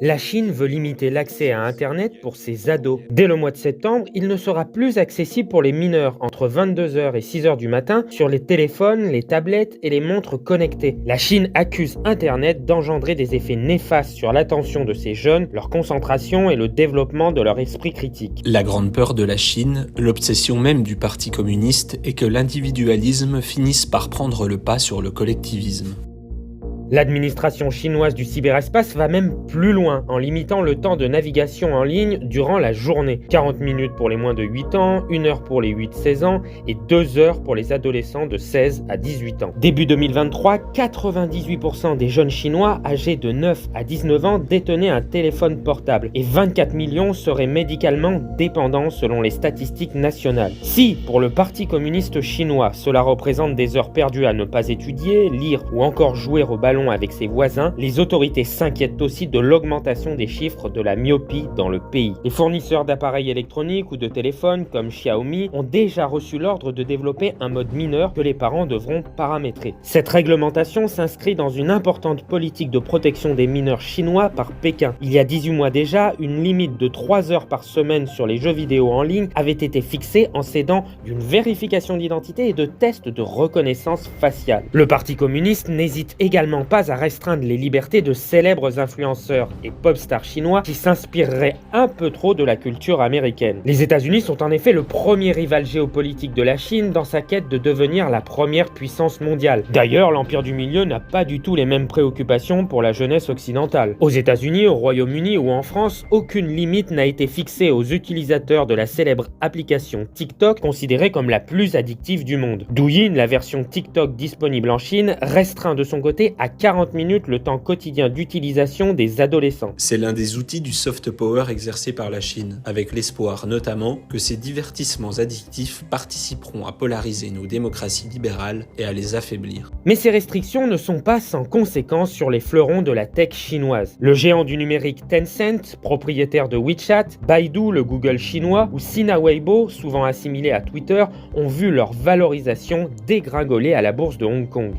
La Chine veut limiter l'accès à Internet pour ses ados. Dès le mois de septembre, il ne sera plus accessible pour les mineurs entre 22 heures et 6 heures du matin sur les téléphones, les tablettes et les montres connectées. La Chine accuse Internet d'engendrer des effets néfastes sur l'attention de ces jeunes, leur concentration et le développement de leur esprit critique. La grande peur de la Chine, l'obsession même du Parti communiste, est que l'individualisme finisse par prendre le pas sur le collectivisme. L'administration chinoise du cyberespace va même plus loin en limitant le temps de navigation en ligne durant la journée. 40 minutes pour les moins de 8 ans, 1 heure pour les 8-16 ans et 2 heures pour les adolescents de 16 à 18 ans. Début 2023, 98% des jeunes chinois âgés de 9 à 19 ans détenaient un téléphone portable et 24 millions seraient médicalement dépendants selon les statistiques nationales. Si, pour le Parti communiste chinois, cela représente des heures perdues à ne pas étudier, lire ou encore jouer au ballon avec ses voisins, les autorités s'inquiètent aussi de l'augmentation des chiffres de la myopie dans le pays. Les fournisseurs d'appareils électroniques ou de téléphones comme Xiaomi ont déjà reçu l'ordre de développer un mode mineur que les parents devront paramétrer. Cette réglementation s'inscrit dans une importante politique de protection des mineurs chinois par Pékin. Il y a 18 mois déjà, une limite de 3 heures par semaine sur les jeux vidéo en ligne avait été fixée en s'aidant d'une vérification d'identité et de tests de reconnaissance faciale. Le Parti communiste n'hésite également pas à restreindre les libertés de célèbres influenceurs et pop stars chinois qui s'inspireraient un peu trop de la culture américaine. Les États-Unis sont en effet le premier rival géopolitique de la Chine dans sa quête de devenir la première puissance mondiale. D'ailleurs, l'Empire du Milieu n'a pas du tout les mêmes préoccupations pour la jeunesse occidentale. Aux États-Unis, au Royaume-Uni ou en France, aucune limite n'a été fixée aux utilisateurs de la célèbre application TikTok, considérée comme la plus addictive du monde. Douyin, la version TikTok disponible en Chine, restreint de son côté à 40 minutes le temps quotidien d'utilisation des adolescents. C'est l'un des outils du soft power exercé par la Chine, avec l'espoir notamment que ces divertissements addictifs participeront à polariser nos démocraties libérales et à les affaiblir. Mais ces restrictions ne sont pas sans conséquences sur les fleurons de la tech chinoise. Le géant du numérique Tencent, propriétaire de WeChat, Baidu, le Google chinois, ou Sina Weibo, souvent assimilé à Twitter, ont vu leur valorisation dégringoler à la bourse de Hong Kong.